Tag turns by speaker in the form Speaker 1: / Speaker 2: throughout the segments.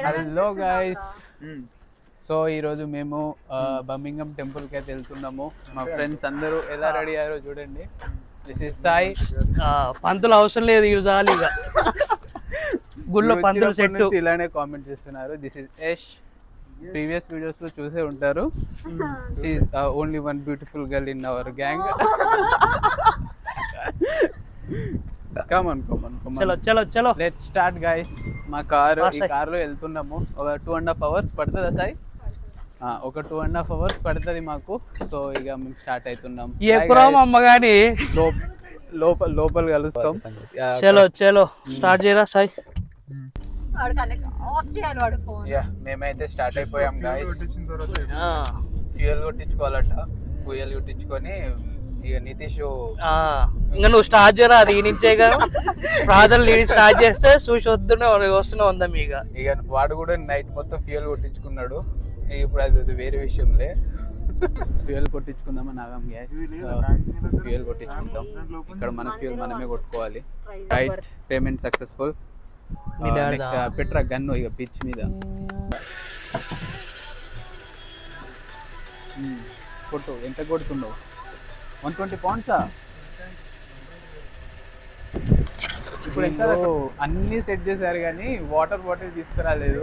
Speaker 1: Hello guys. So ఈరోజు మేము బర్మింగం టెంపుల్కి అయితే వెళ్తున్నాము. మా ఫ్రెండ్స్ అందరూ ఎలా రెడీ అయ్యారో చూడండి. This is Sai.
Speaker 2: పంతులు అవసరం లేదు, ఇవి చాలు ఇక గుళ్ళో పంతులు సెట్.
Speaker 1: ఇలానే కామెంట్ చేస్తున్నారు. This is Yash. Previous videos లో చూసే ఉంటారు. She is only one beautiful girl in our gang. Come on.
Speaker 2: చలో
Speaker 1: లెట్స్ స్టార్ట్ గైస్. మా కార్లో వెళ్తున్నాము. ఒక 2.5 hours పడుతుందా సాయి? ఒక 2.5 hours పడుతుంది మాకు. సో ఇక మేము స్టార్ట్ అవుతున్నాం.
Speaker 2: ఎప్పుడో అమ్మ గాని
Speaker 1: లోపల కలుస్తాం.
Speaker 2: చలో స్టార్ట్ చేయరా సాయి.
Speaker 1: మేమైతే స్టార్ట్ అయిపోయాం గైస్. ఫ్యూయల్ కొట్టించుకోవాలట. ఫ్యూయల్ కొట్టించుకొని ఇక నితీష్
Speaker 2: ఇంకా నువ్వు స్టార్ట్ చేయరా. అది నుంచేగా ప్రార్థనలు స్టార్ట్ చేస్తే చూసి వస్తూనే ఉందాం.
Speaker 1: ఇక వాడు కూడా నైట్ మొత్తం ఫ్యూయల్ కొట్టించుకున్నాడు. ఇప్పుడు అది వేరే విషయంలే. ఫ్యూయల్ కొట్టించుకుందామని ఆగాం గ్యాస్. ఫ్యూయల్ కొట్టించుకుంటాం. ఇక్కడ మన ఫ్యూయల్ మనమే కొట్టుకోవాలి. Right, payment successful. నెక్స్ట్ పెట్రా గన్ను ఇక పిచ్ మీద కొట్టు. ఎంత కొడుతుండవు? 120 pounds. ఇప్పుడు ఎంత అన్ని సెట్ చేశారు కానీ వాటర్ బాటిల్ తీసుకురాలేదు.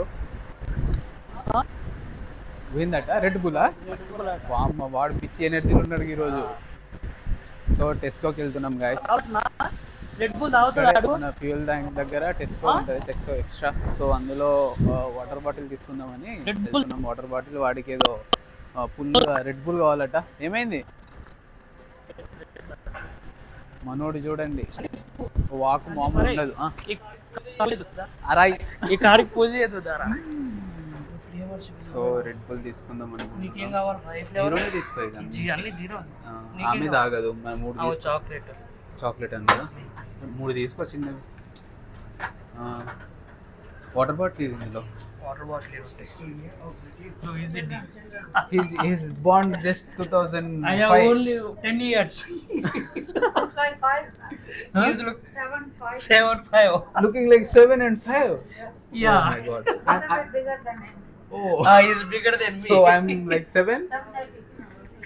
Speaker 1: పోయిందట. రెడ్ బుల్లా? అమ్మ వాడు పిచ్చి ఎనర్జీలో ఉన్నాడు ఈరోజు. సో టెస్కోకి వెళ్తున్నాం గాయస్. మన ఫ్యూయల్ ట్యాంక్ దగ్గర టెస్కో ఉంటుంది, టెస్కో ఎక్స్ట్రా. సో అందులో వాటర్ బాటిల్ తీసుకుందామని వెళ్తున్నాం. వాటర్ బాటిల్ వాడికి ఏదో ఫుల్ రెడ్ బుల్ కావాలట. ఏమైంది మనోడు చూడండి, వాక్ మామూలు ఉండదు. సో రెడ్ బుల్ తీసుకుందాం అనుకుంటున్నాం. ఆమె తాగదు. మన 3 చాక్లెట్ అన్నదా? 3 తీసుకో చిన్నవి. వాటర్ బాటిల్ ఇది. ఇందులో
Speaker 2: water bottle
Speaker 1: He's born just 2005.
Speaker 2: I have only 10 years. He's look 7'5".
Speaker 1: Looking like 7 and 5.
Speaker 2: Yeah.
Speaker 1: Oh my god.
Speaker 3: bigger than him.
Speaker 1: Oh.
Speaker 2: He's bigger than me.
Speaker 1: So I'm like 7.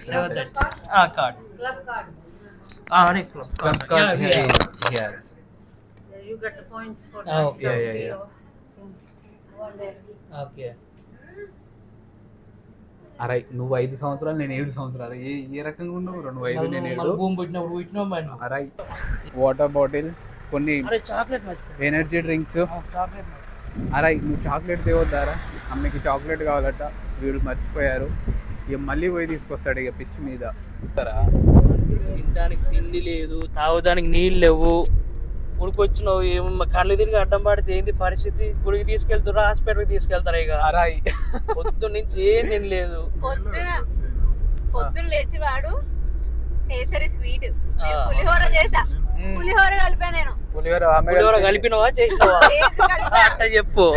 Speaker 2: 730. Card.
Speaker 3: Club card.
Speaker 1: Club card.
Speaker 2: Yeah.
Speaker 1: Yes.
Speaker 3: You get the points for
Speaker 2: Okay.
Speaker 1: Yeah.
Speaker 3: one day.
Speaker 2: Okay.
Speaker 1: అరే నువ్వు 5 సంవత్సరాలు, నేను 7 సంవత్సరాలు. ఏ రకంగా ఉన్నావు? 2 5 నేను 7.
Speaker 2: భూమి పుట్టినప్పుడు
Speaker 1: అరే వాటర్ బాటిల్, కొన్ని
Speaker 2: చాక్లెట్
Speaker 1: ఎనర్జీ డ్రింక్స్. అరే నువ్వు చాక్లెట్ తేవద్దారా? అమ్మకి చాక్లెట్ కావాలట. వీళ్ళు మర్చిపోయారు. ఇక మళ్ళీ పోయి తీసుకొస్తాడు ఇక పిచ్చి మీద.
Speaker 2: తినడానికి తిండి లేదు, తాగడానికి నీళ్ళు లేవు. ఉడికొచ్చినావు, ఏమో కళ్ళు తిరిగి అడ్డం పడితే ఏంది పరిస్థితి? గుడికి తీసుకెళ్తారా, హాస్పిటల్కి తీసుకెళ్తారా? ఇక
Speaker 1: అరాయి
Speaker 2: పొద్దున్న నుంచి ఏం తినలేదు.
Speaker 3: పొద్దున్న లేచి వాడు కేసరి స్వీట్ పులిహోర చేసా. పులిహోర కలిపా నేను.
Speaker 2: పులిహోర కలిపినవా చేసినవా అట్ట చెప్పు.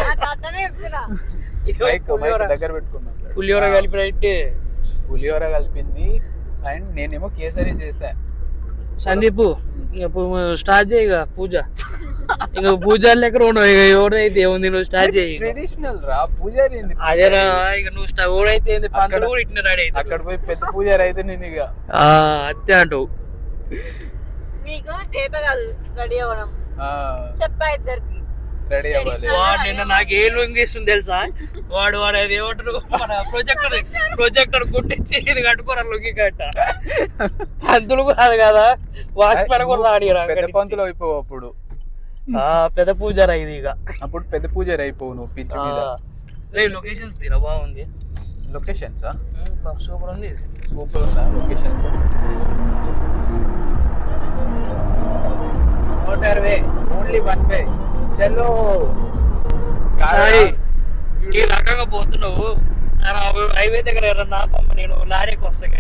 Speaker 1: దగ్గర పెట్టుకున్నా.
Speaker 2: పులిహోర కలిపినట్టే.
Speaker 1: పులిహోర కలిపింది అండ్ నేనేమో కేసరి చేసా.
Speaker 2: సందీప్ స్టార్ట్ చేయగా పూజ. ఇంకా పూజ లెక్క ఎవడైతే ఏముంది, నువ్వు స్టార్ట్ చేయి.
Speaker 1: ట్రెడిషనల్ రా పూజారి.
Speaker 2: అదేనా ఇక నువ్వు ఎవడైతే పంతులు కూడా ఇట్లా రెడీ అయితే
Speaker 1: అక్కడ పోయి పెద్ద పూజారి అయితే నేను ఇక
Speaker 2: అంతే అంటావు.
Speaker 3: నీకు చేత కాదు రెడీ అవ్వడం. చెప్పా ఇద్దరికి
Speaker 1: రెడీ అవ్వాలి.
Speaker 2: వాడు నిన్న నాకు ఏం ఇంగ్లీస్తుంది తెలుసా? వాడు అది ఏమంటారు, మన ప్రొజెక్టర్ కుట్టించి ఇది కట్టుకోరా లుంగి కట్ట. పంతులు కాదు కదా, వాచ్మెన్ కూడా రానిరా.
Speaker 1: పెద్ద పంతులు అయిపోవు అప్పుడు.
Speaker 2: పెద్ద పూజారా ఇది. ఇక
Speaker 1: అప్పుడు పెద్ద పూజారి అయిపోవు నువ్వు పిచ్చి మీద.
Speaker 2: లొకేషన్స్ తీరా బాగుంది.
Speaker 1: లొకేషన్స్
Speaker 2: సూపర్ ఉంది.
Speaker 1: సూపర్ ఉందా లొకేషన్స్? మోటార్ వే, ఓన్లీ వన్ వే. చలో
Speaker 2: ఈ రకంగా పోతున్నావు. హైవే దగ్గర ఎర్రన్నా నేను లారీకి వస్తాను.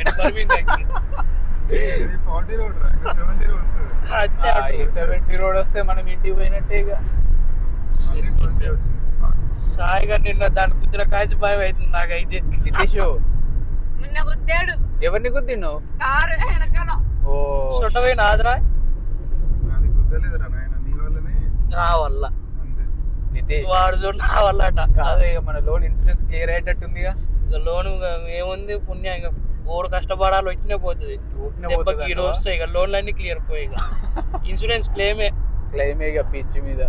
Speaker 1: 70 రోడ్ వస్తే మనం ఇంటికి పోయినట్టే. ఇక
Speaker 2: సాయిగా నిన్న దాని కుదిర కాచి భయం అవుతుంది నాకైతే.
Speaker 1: నితీష్
Speaker 3: నిన్న గుద్దాడు.
Speaker 1: ఎవరిని గుద్దిన్నావు?
Speaker 3: కారు వెనకాల.
Speaker 1: ఓ
Speaker 2: చుట్టపోయిన ఆదరా
Speaker 4: గుద్దలేదురా నాయన, నీ వల్లనే.
Speaker 2: నా వల్ల
Speaker 1: నితేష్
Speaker 2: వాడు చూడు నా వల్లట.
Speaker 1: కాదు ఇక మన లోన్ ఇన్సూరెన్స్ క్లియర్ అయ్యేటట్టుందిగా.
Speaker 2: ఇక లోన్ ఏముంది పుణ్యం, ఇక ఓడు కష్టపడాలి వచ్చినే పోతుంది. దెబ్బకి ఈ రోజు వస్తాయి ఇక లోన్లు అన్ని క్లియర్ పోయి ఇక ఇన్సూరెన్స్ క్లెయిమే
Speaker 1: ఇక పిచ్చి మీద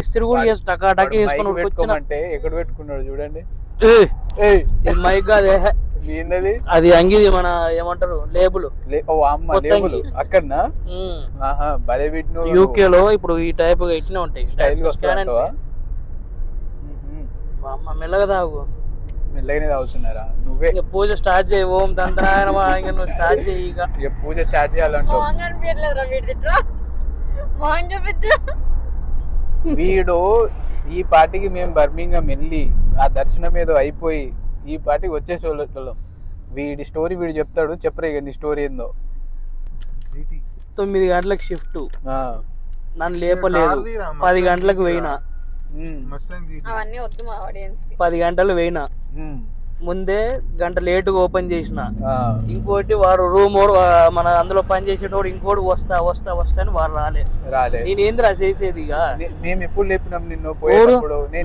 Speaker 2: ఇస్త్రీ కూడా చేసి టకాటకి వేసుకొని
Speaker 1: పెట్టుకోమంటే ఎక్కడ పెట్టుకున్నాడు చూడండి.
Speaker 2: మైక్ కాదే
Speaker 1: ఏందది?
Speaker 2: అది అంగిది మన ఏమంటారు లేబుల్.
Speaker 1: ఓ అమ్మ లేబుల్ అక్కడనా? భలే పెట్టిన
Speaker 2: యూకే లో ఇప్పుడు ఈ టైప్ గా ఇట్లనే ఉంటాయి
Speaker 1: స్టైల్ గా వస్తాయంటవా?
Speaker 2: అమ్మ మెల్లగా తాగు.
Speaker 1: మెల్లగానే తాగుతున్నారా? నువ్వే
Speaker 2: ఇక పూజ స్టార్ట్ చేయి. ఓం తంత్రాయణ ఇక నువ్వు స్టార్ట్ చేయి.
Speaker 1: ఇక పూజ స్టార్ట్ చేయాలంటావు. వీడు ఈ పార్టీకి మేము బర్మింగం వెళ్ళి ఆ దర్శనం ఏదో అయిపోయి ఈ పార్టీకి వచ్చేసేవాళ్ళం. వీడి స్టోరీ వీడు చెప్తాడు. చెప్పరా ఇక నీ స్టోరీ ఏందో.
Speaker 2: 9 గంటలకు షిఫ్ట్, నన్ను లేపలేదు. 10 గంటలకు పోయినా,
Speaker 3: అవన్నీ వద్దు మా ఆడియన్స్.
Speaker 2: 10 గంటలు పోయినా, ముందే గంట లేటుగా ఓపెన్ చేసిన. ఇంకోటి వాడు రూమ్ మన అందులో పని చేసేటోడు ఇంకోటి వస్తా వస్తా వస్తా అని వాడు రాలే. నేను ఏందిరా చేసేది? ఇక
Speaker 1: మేము ఎప్పుడు లేపినాం నిన్ను?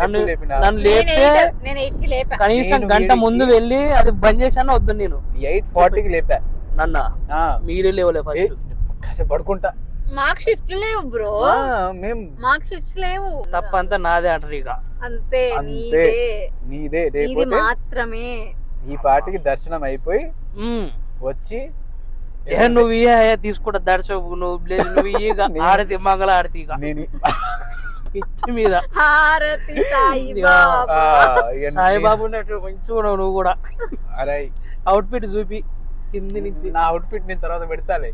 Speaker 2: నన్ను లేపితే కనీసం గంట ముందు వెళ్ళి అది బంద్ చేశాను. వద్దు నేను
Speaker 1: 8:40కి లేపా
Speaker 2: నన్న. మీరు లేవలే ఫస్ట్
Speaker 1: కాసేపు పడుకుంటా.
Speaker 3: మాకు షిఫ్ట్ లేవు బ్రో, మాకు షిఫ్ట్స్ లేవు.
Speaker 2: తప్పంతా నాదే అంటారు ఇక.
Speaker 3: అంతే
Speaker 1: నీదే
Speaker 3: మాత్రమే.
Speaker 1: ఈ పార్టీకి దర్శనం అయిపోయి వచ్చి
Speaker 2: నువ్వు తీసుకుంటా దర్శనం. నువ్వు ఇక ఆడతి మంగళ ఆడతి ఇక పిచ్చి మీద సాయిబాబు మంచిగా నువ్వు కూడా.
Speaker 1: అరే
Speaker 2: అవుట్ఫిట్ చూపి కింది నుంచి.
Speaker 1: నా అవుట్ఫిట్ నేను తర్వాత పెడతాలే.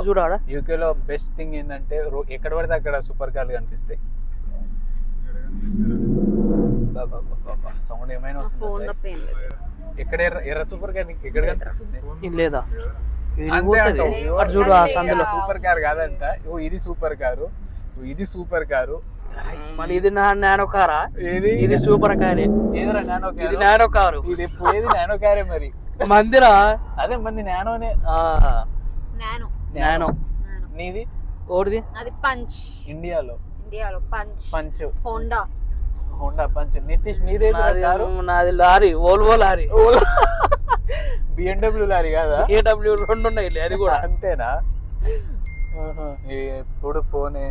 Speaker 2: చూడాడా
Speaker 1: యూకేలో బెస్ట్ థింగ్ ఏంటంటే ఎక్కడ పడితే అక్కడ సూపర్ కార్లు కనిపిస్తాయి. సౌండ్ ఏమైనా ఎక్కడ ఎర్ర సూపర్ కార్ నీకు ఎక్కడ కనిపిస్తుంది?
Speaker 2: లేదా
Speaker 1: చూడు ఆ సందులో సూపర్ కార్ కాదంట. ఓ ఇది సూపర్ కారు, ఇది సూపర్ కారు.
Speaker 2: మరి ఇది నానో కారా? ఇది సూపర్ కారే.
Speaker 1: ఏదరా నానో కారు?
Speaker 2: ఇది నానో కారు.
Speaker 1: ఇది ఏది నానో కారే మరి.
Speaker 2: మందిరా
Speaker 1: అదే మంది నానోనే.
Speaker 2: నానో
Speaker 1: నీది
Speaker 2: ఓడిది?
Speaker 3: అది పంచ్.
Speaker 1: ఇండియాలో పంచ్.
Speaker 3: Honda
Speaker 1: punch. నితీష్ నీదే కారు?
Speaker 2: నాది lorry, Volvo lorry.
Speaker 1: BMW lorry కాదా?
Speaker 2: AW 2 ఉన్నాయి. అది కూడా
Speaker 1: అంతేనా? ఎప్పుడు ఫోనే,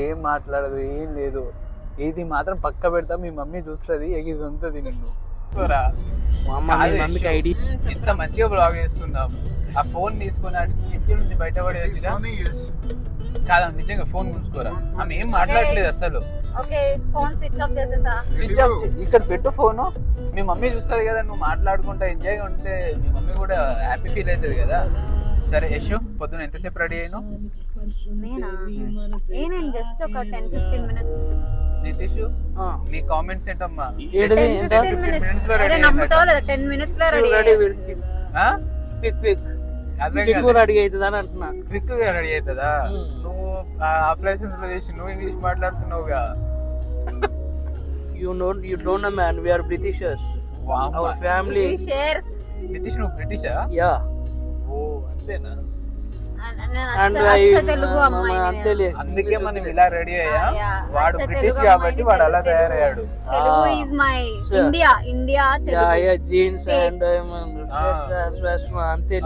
Speaker 1: ఏం మాట్లాడదు, ఏం లేదు. ఇది మాత్రం పక్క పెడతా, మీ మమ్మీ చూస్తుంది, ఎగిరి ఉంటుంది నిన్ను. ఇంత మంచిగా బ్లాగ్ చేస్తున్నాం. ఆ ఫోన్ తీసుకుని కిటికీ నుంచి బయటపడేయచ్చుగా. కాదా నిజంగా ఫోన్ గుంచుకోరా? ఆమె ఏం మాట్లాడలేదు అసలు. స్విచ్ ఆఫ్ ఇక్కడ పెట్టు ఫోను. మీ మమ్మీ చూస్తుంది కదా, నువ్వు మాట్లాడుకుంటా ఎంజాయ్గా ఉంటే మీ మమ్మీ కూడా హ్యాపీ ఫీల్ అవుతుంది కదా. సరే యశు, పొద్దున ఎంతసేపు రెడీ అయ్యాను? నితీష్ నీ కామెంట్స్ ఏంటమ్మా?
Speaker 3: 10 minutes లో రెడీ
Speaker 2: అంటున్నా.
Speaker 1: క్విక్ గా రెడీ అవుతుందా? నువ్వు అప్లైసెన్స్ లో చేసి నువ్వు ఇంగ్లీష్ మాట్లాడుతున్నావుగా.
Speaker 2: You don't know man, we are Britishers. Our family.
Speaker 1: Nitish నువ్వు బ్రిటిషా?
Speaker 2: Yeah.
Speaker 1: ఓ అంతేనా?
Speaker 2: అందుకే
Speaker 1: మనం ఇలా రెడీ అయ్యా. వాడు బ్రిటిష్ కాబట్టి వాడు అలా తయారయ్యాడు.
Speaker 2: జీన్స్ అండ్ అంతే.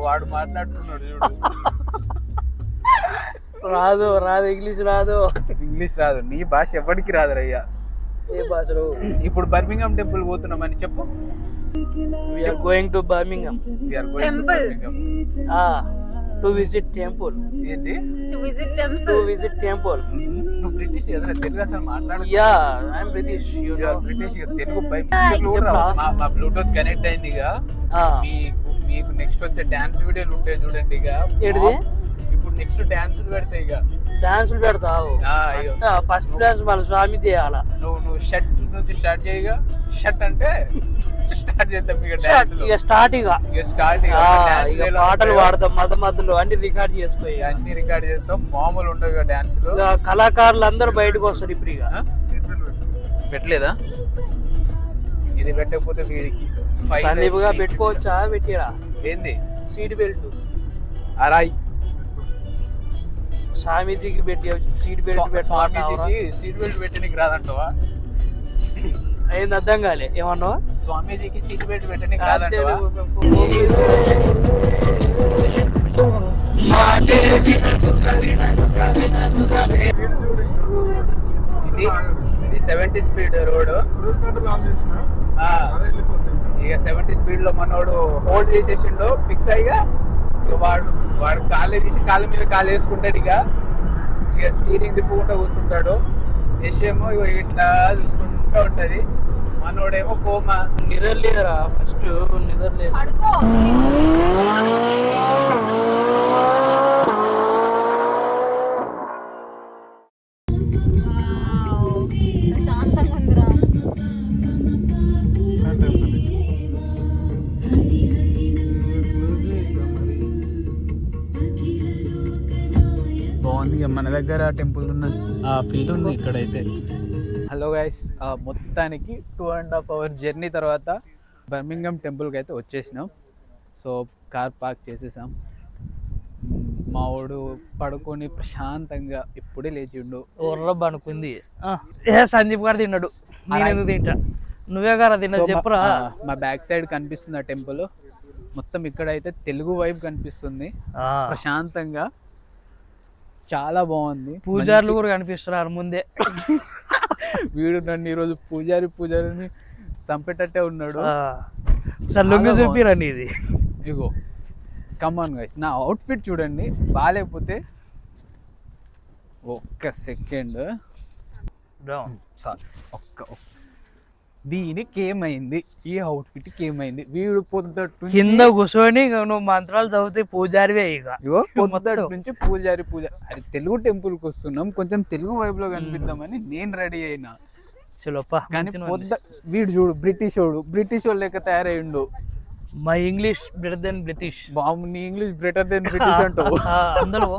Speaker 1: వాడు మాట్లాడుతున్నాడు చూడు.
Speaker 2: రాదు ఇంగ్లీష్ రాదు.
Speaker 1: నీ భాష ఎవరికి రాదు రయ్యా.
Speaker 2: ఏ భాష?
Speaker 1: ఇప్పుడు బర్మింగం టెంపుల్ పోతున్నామని చెప్పు.
Speaker 2: We are going to Birmingham. To visit temple.
Speaker 1: ఏంటి?
Speaker 3: To visit temple.
Speaker 1: నువ్వు బ్రిటిష్ ఏదైనా తెలుగు అసలు మాట్లాడు.
Speaker 2: Yeah, I am British. You know.
Speaker 1: British Telugu మా బ్లూటూత్ కనెక్ట్ అయింది ఇక. మీకు నెక్స్ట్ వచ్చే డాన్స్ వీడియోలు ఉంటాయి చూడండి ఇక. ఇప్పుడు నెక్స్ట్ డాన్స్ పెడతాయి ఇక.
Speaker 2: డాన్సులు పెడతావు? ఫస్ట్ డాన్స్ మన స్వామి చేయాలా?
Speaker 1: నువ్వు షర్ట్ నుంచి స్టార్ట్ చేయగా. షర్ట్ అంటే స్టార్ట్ చేద్దాం
Speaker 2: ఇక స్టార్ట్ పాటలు పాడతాం మధ్యలో అన్ని రికార్డ్ చేసుకో.
Speaker 1: అన్ని రికార్డ్ చేస్తాం. మామూలు ఉండవు డాన్స్ లో.
Speaker 2: కళాకారులు అందరూ బయటకు వస్తారు ఇప్పుడు. ఇక
Speaker 1: పెట్టలేదా? ఇది పెట్టకపోతే వీడికి
Speaker 2: సందీప్ గా పెట్టుకోవచ్చా? పెట్టిరా.
Speaker 1: ఏంది?
Speaker 2: Seat belt.
Speaker 1: అరాయ్
Speaker 2: స్వామీజీకి పెట్టి సీట్ బెల్ట్
Speaker 1: స్వామీజీకి సీట్ బెల్ట్ పెట్టడానికి రాదంటవా?
Speaker 2: అయింది అర్థం కాలే ఏమన్నావా?
Speaker 1: స్వామీజీకి సీట్ బెల్ట్ పెట్టడానికి రాదంటవా? ఇది 70 స్పీడ్ రోడ్. ఇక 70 స్పీడ్ లో మనోడు హోల్డ్ చేసేసిండు ఫిక్స్ అయ్యిగా. వాడు కాళ్ళు తీసి కాళ్ళ మీద కాలు వేసుకుంటాడు. ఇక స్టీరింగ్ తిప్పుకుంటూ కూర్చుంటాడు. యశేమో ఇట్లా చూసుకుంటూ ఉంటది. మనోడేమో కోమా.
Speaker 2: నిద్రలేదురా ఫస్ట్ నిద్రలేదు.
Speaker 1: బాగుంది. ఇక మన దగ్గర టెంపుల్ ఉన్న ఫీల్ ఉంది ఇక్కడైతే. హలో గైస్, మొత్తానికి 2.5 hours జర్నీ తర్వాత బర్మింగం టెంపుల్కి అయితే వచ్చేసినాం. సో కార్ పార్క్ చేసేసాం. మా వాడు పడుకొని ప్రశాంతంగా ఇప్పుడే లేచిండు.
Speaker 2: ఊర్రబ్బ అనుకుంది. సందీప్ గారు తిన్నాడు, నేను ఎందుకు తింటా? నువ్వే గారా తిన్నా చెప్పరా?
Speaker 1: మా బ్యాక్ సైడ్ కనిపిస్తుంది ఆ టెంపుల్. మొత్తం ఇక్కడైతే తెలుగు వైపు కనిపిస్తుంది ప్రశాంతంగా. చాలా బాగుంది.
Speaker 2: పూజారులు కూడా కనిపిస్తున్నారు ముందే.
Speaker 1: వీడు నన్ను ఈరోజు పూజారిని చంపేటట్టే ఉన్నాడు.
Speaker 2: సార్ లుంగి చూపిరండి. ఇది
Speaker 1: ఇగో కమాన్ గైస్, నా అవుట్ఫిట్ చూడండి. బాగాలేకపోతే ఒక్క సెకండ్. దీనికి ఏమైంది? ఈ అవుట్ఫిట్కి ఏమైంది? వీడు పొద్దుట్టు
Speaker 2: కింద కూర్చొని నువ్వు మంత్రాలు చదివితే పూజారివే.
Speaker 1: ఇగో పొద్దుటి నుంచి పూజ. అది తెలుగు టెంపుల్కి వస్తున్నాం, కొంచెం తెలుగు వైపు లో కనిపిద్దామని నేను రెడీ అయినా. కానీ వీడు చూడు బ్రిటిష్ వాడు లెక్క తయారయ్యిండు.
Speaker 2: My English better then British.
Speaker 1: బాబు నీ ఇంగ్లీష్ బెటర్ దెన్ బ్రిటిష్ అంటావు. అందులో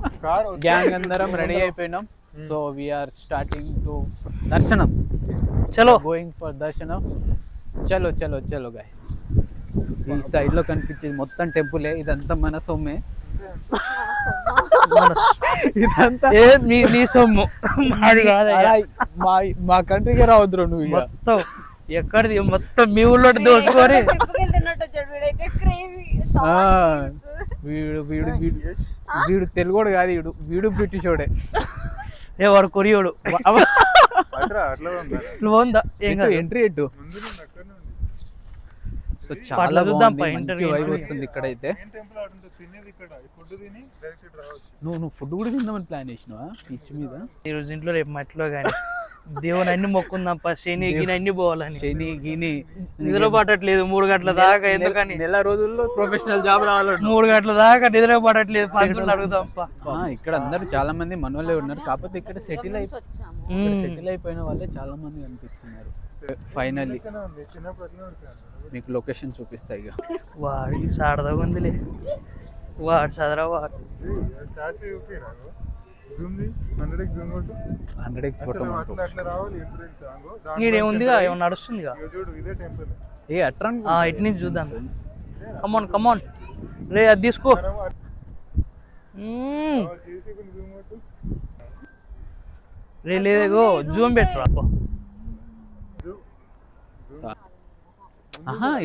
Speaker 1: గ్యాంగ్ అందరం రెడీ అయిపోయినాం. సో వీఆర్ స్టార్టింగ్ టు దర్శనం.
Speaker 2: చలో
Speaker 1: గోయింగ్ ఫర్ దర్శనం. చలో చలో చలో గాయ్. ఈ సైడ్ లో కనిపించేది మొత్తం టెంపులే. ఇదంతా మన సొమ్మే. ఇదంతా
Speaker 2: నీ సొమ్ము, మాది కాదు.
Speaker 1: మా కంట్రీకే రావద్దు నువ్వు.
Speaker 2: మొత్తం ఎక్కడిది మొత్తం మీ ఊళ్ళో దోసుకొని.
Speaker 1: వీడు తెలుగుడు కాదు, వీడు బ్రిటిష్ వాడే.
Speaker 2: వాడు కొరియోడు.
Speaker 1: ఎంట్రీ ఎట్టు. సో చాలా మంచి వైబ్ వస్తుంది ఇక్కడైతే. నువ్వు ఫుడ్ కూడా తిందామని ప్లాన్ చేసినావా పిచ్చి మీద?
Speaker 2: ఈరోజు ఇంట్లో రేపు మట్లో కానీ దేవుని అన్ని మొక్కుందాంప. శని గిని అన్ని పోవాలని.
Speaker 1: శని గిని
Speaker 2: నిద్ర పట్టట్లేదు 3 గంటల దాకా. ఎందుకని?
Speaker 1: నెల రోజుల్లో ప్రొఫెషనల్ జాబ్ రావాలి.
Speaker 2: 3 గంటల దాకా నిద్ర పట్టట్లేదు. పంతులు అడుగుదాంపా.
Speaker 1: ఇక్కడ అందరు చాలా మంది మనోళ్ళే ఉన్నారు. కాకపోతే ఇక్కడ సెటిల్ అయిపోయిన వాళ్ళే చాలా మంది కనిపిస్తున్నారు. ఫైనల్లీ మీకు లొకేషన్ చూపిస్తా. ఇక
Speaker 2: వాడి సాడదా ఉందిలే. వాడు చదరా వాడు
Speaker 1: 100x
Speaker 2: నీడేముందిగా, ఏమన్నా నడుస్తుందిగా. ఇటు నుంచి చూద్దాం. కమాన్ కమాన్ రే, అది తీసుకో. రే లేదో జూమ్ పెట్టరా.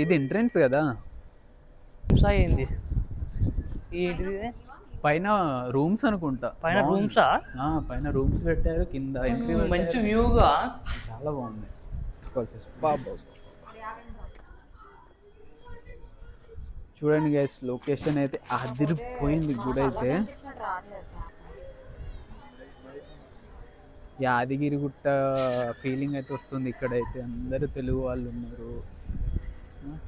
Speaker 1: ఇది ఎంట్రన్స్ కదా.
Speaker 2: ఏంది ఏంటిది?
Speaker 1: పైన రూమ్స్ అనుకుంటా.
Speaker 2: పైన రూమ్సా?
Speaker 1: పైన రూమ్స్ పెట్టారు. కింద ఎంట్రీ
Speaker 2: మంచి వ్యూగా
Speaker 1: చాలా బాగుంది. చూడండి గైస్, లొకేషన్ అయితే అదిరిపోయింది. గుడి అయితే యాదగిరిగుట్ట ఫీలింగ్ అయితే వస్తుంది. ఇక్కడైతే అందరూ తెలుగు వాళ్ళు ఉన్నారు.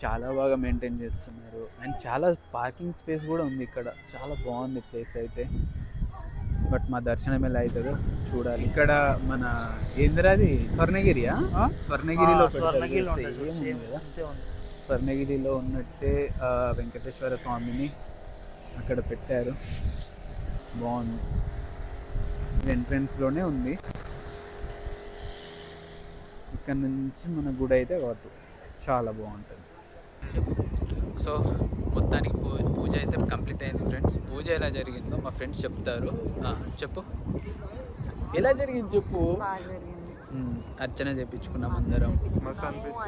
Speaker 1: చాలా బాగా మెయింటైన్ చేస్తున్నారు. అండ్ చాలా పార్కింగ్ స్పేస్ కూడా ఉంది ఇక్కడ. చాలా బాగుంది ప్లేస్ అయితే. బట్ మా దర్శనం ఎలా అవుతుందో చూడాలి. ఇక్కడ మన ఏంద్రాది స్వర్ణగిరియా? స్వర్ణగిరిలో స్వర్ణగిరిలో ఉన్నట్టే వెంకటేశ్వర స్వామిని అక్కడ పెట్టారు. బాగుంది. ఎంట్రన్స్ లోనే ఉంది. ఇక్కడ నుంచి మన గుడి అయితే కాదు, చాలా బాగుంటుంది. సో మొత్తానికి పూజ అయితే కంప్లీట్ అయింది ఫ్రెండ్స్. పూజ ఎలా జరిగిందో మా ఫ్రెండ్స్ చెప్తారు. చెప్పు, ఎలా జరిగింది చెప్పు.
Speaker 3: బాగా జరిగింది.
Speaker 1: అర్చన చేయించుకున్నాం అందరం.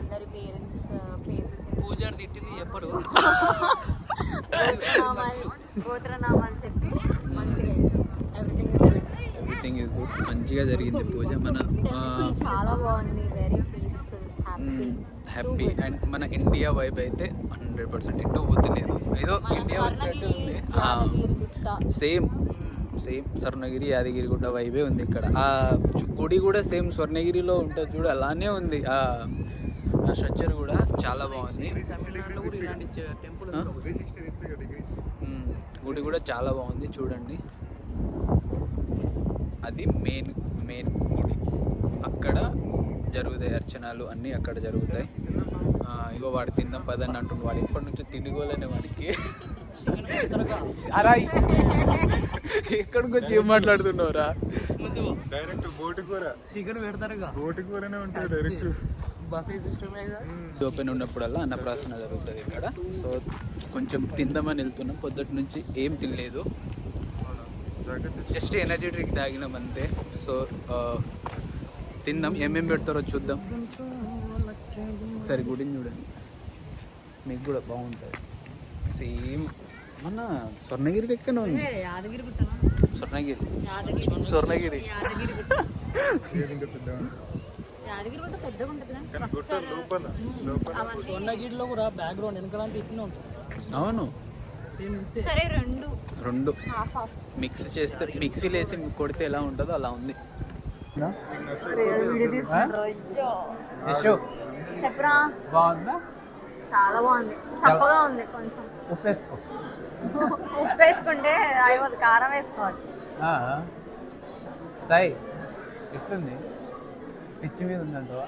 Speaker 3: అందరి పేరెంట్స్ పేర్లు
Speaker 2: పూజ తిట్టింది చెప్పరు.
Speaker 3: గోత్రనామాలు చెప్పి మంచిగా
Speaker 1: ఎవ్రీథింగ్ ఇస్ గుడ్. మంచిగా జరిగింది పూజ. మన
Speaker 3: టెంపుల్ చాలా బాగుంది, వెరీ పీస్ఫుల్,
Speaker 1: హ్యాపీ. అండ్ మన ఇండియా వైబ్ అయితే 100% ఇటు పోతలేదు. ఏదో ఇండియా వచ్చినట్టు ఉంది. సేమ్ స్వర్ణగిరి యాదగిరి గుట్ట వైబే ఉంది ఇక్కడ. ఆ గుడి కూడా సేమ్ స్వర్ణగిరిలో ఉంటుంది చూడు, అలానే ఉంది. ఆ స్ట్రక్చర్ కూడా చాలా బాగుంది. గుడి కూడా చాలా బాగుంది చూడండి. అది మెయిన్ గుడి. అక్కడ జరుగుతాయి అర్చనలు అన్నీ అక్కడ జరుగుతాయి. ఇగో వాడు తిందాం పదని అంటుండు. వాడు ఎప్పటి నుంచో తిండిగోలేనే వాడికి. అరాయి ఎక్కడికి వచ్చి ఏం మాట్లాడుతున్నావురా?
Speaker 4: డైరెక్ట్ బోటి కూర
Speaker 2: చికెన్ పెడతారుగా,
Speaker 4: బోటి కూరనే ఉంటుంది డైరెక్ట్.
Speaker 2: బఫే సిస్టమ్
Speaker 1: ఓపెన్ ఉన్నప్పుడల్లా అన్నప్రాసన జరుగుతుంది ఇక్కడ. సో కొంచెం తిందామని వెళ్తున్నాం. పొద్దుటి నుంచి ఏం తినలేదు, జస్ట్ ఎనర్జీ డ్రింక్ తాగినాం అంతే. సో తిందాం. ఏమేమి పెడతారో చూద్దాం. ఒకసారి గుడిని చూడండి, మీకు కూడా బాగుంటుంది. సేమ్ మన స్వర్ణగిరి లెక్కనే ఉంది.
Speaker 3: యాదగిరి
Speaker 1: స్వర్ణగిరి
Speaker 3: గుట్ట పెద్దగా ఉంటుంది కానీ
Speaker 2: స్వర్ణగిరిలో కూడా బ్యాక్గ్రౌండ్ వెనకాలంటే ఇట్లా ఉంటుంది.
Speaker 1: అవును,
Speaker 3: సరే రెండు హాఫ్
Speaker 1: మిక్స్ చేస్తే, మిక్సీలో వేసి కొడితే ఎలా ఉంటుందో అలా ఉంది.
Speaker 3: చెప్పరా,
Speaker 1: బాగుందా?
Speaker 3: చాలా బాగుంది. చప్పగా ఉంది కొంచెం.
Speaker 1: ఉప్పు వేసుకో.
Speaker 3: ఉప్పు వేసుకుంటే అయిపోతుంది, కారం వేసుకోవాలి.
Speaker 1: సాయి ఎట్లుంది? పిచ్చి మీద ఉందంటవా?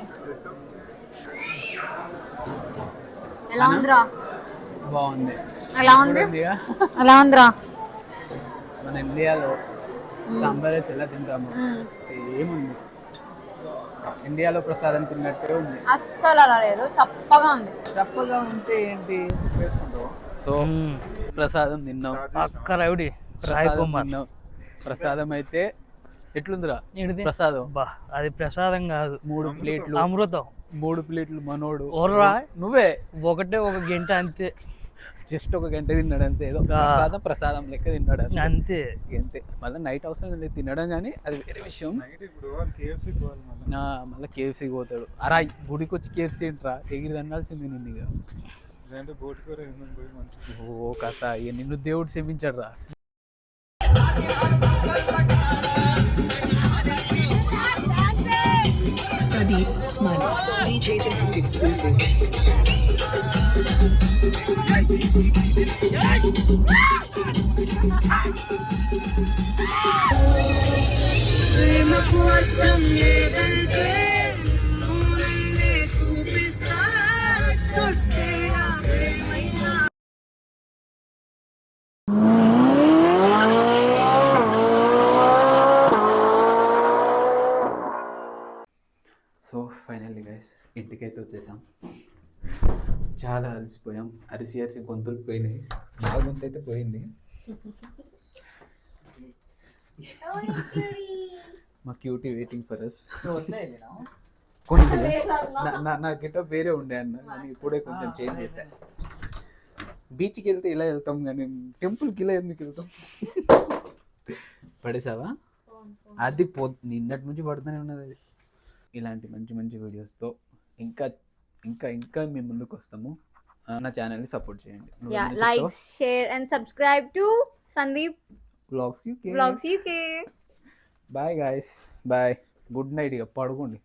Speaker 3: ఎలా ఉందిరా?
Speaker 1: బాగుంది.
Speaker 3: ఎలా ఉంది? ఎలా ఉందిరా?
Speaker 1: మన ఇండియాలో సాంబార్ వేసి ఎలా తింటాము సేమ్ ఉంది. ఇండియాలో ప్రసాదం తిన్నట్టే ఉంది.
Speaker 3: అస్సలు అలా లేదు, చప్పగా ఉంది.
Speaker 1: చప్పగా ఉంటే ఏంటి వేసుకుంటావు? సో ప్రసాదం తిన్నాం. ప్రసాదం అయితే ఎట్లుందిరా ప్రసాదం?
Speaker 2: అది ప్రసాదం కాదు,
Speaker 1: 3 ప్లేట్లు
Speaker 2: అమృతం.
Speaker 1: 3 ప్లేట్లు మనోడు.
Speaker 2: నువ్వే ఒకటే ఒక గంట అంతే,
Speaker 1: జస్ట్ ఒక గంట తిన్నాడు అంతే. ఏదో ప్రసాదం లెక్క తిన్నాడు
Speaker 2: అంతే.
Speaker 1: అంతే. మళ్ళీ నైట్ అవసరం లేదు తినడం, కానీ అది వేరే విషయం. మళ్ళీ కేఎఫ్సీకి పోతాడు. అరా గుడికి వచ్చి కేఎఫ్సీ ఏంట్రా, ఎగిరి అనాల్సింది నిన్ను. ఇక ఓ కథ, నిన్ను దేవుడు క్షమించాడు రా. సో ఫైనల్లీ గైస్ ఇంటికైతే వచ్చేసాం. చాలా అలసిపోయాం. అరిసి గొంతులు పోయినాయి. నా గొంతు అయితే పోయింది. మా క్యూటీ వెయిటింగ్ ఫర్ అస్. నా గెటప్ వేరే ఉండే అన్న, కానీ ఇప్పుడే కొంచెం చేంజ్ చేశాను. బీచ్కి వెళ్తే ఇలా వెళ్తాం, కానీ టెంపుల్కి ఇలా ఎందుకు వెళ్తాం? పడేసావా? అది నిన్నటి నుంచి పడుతూనే ఉన్నది. అది ఇలాంటి మంచి మంచి వీడియోస్తో ఇంకా ఇంకా ఇంకా మేము ముందుకు వస్తాము. నా ఛానల్ని సపోర్ట్ చేయండి.
Speaker 3: Like, share and subscribe to Sandeep
Speaker 1: vlogs UK.
Speaker 3: Vlogs UK.
Speaker 1: Bye guys, bye. Good night. ఇక పడుకోండి.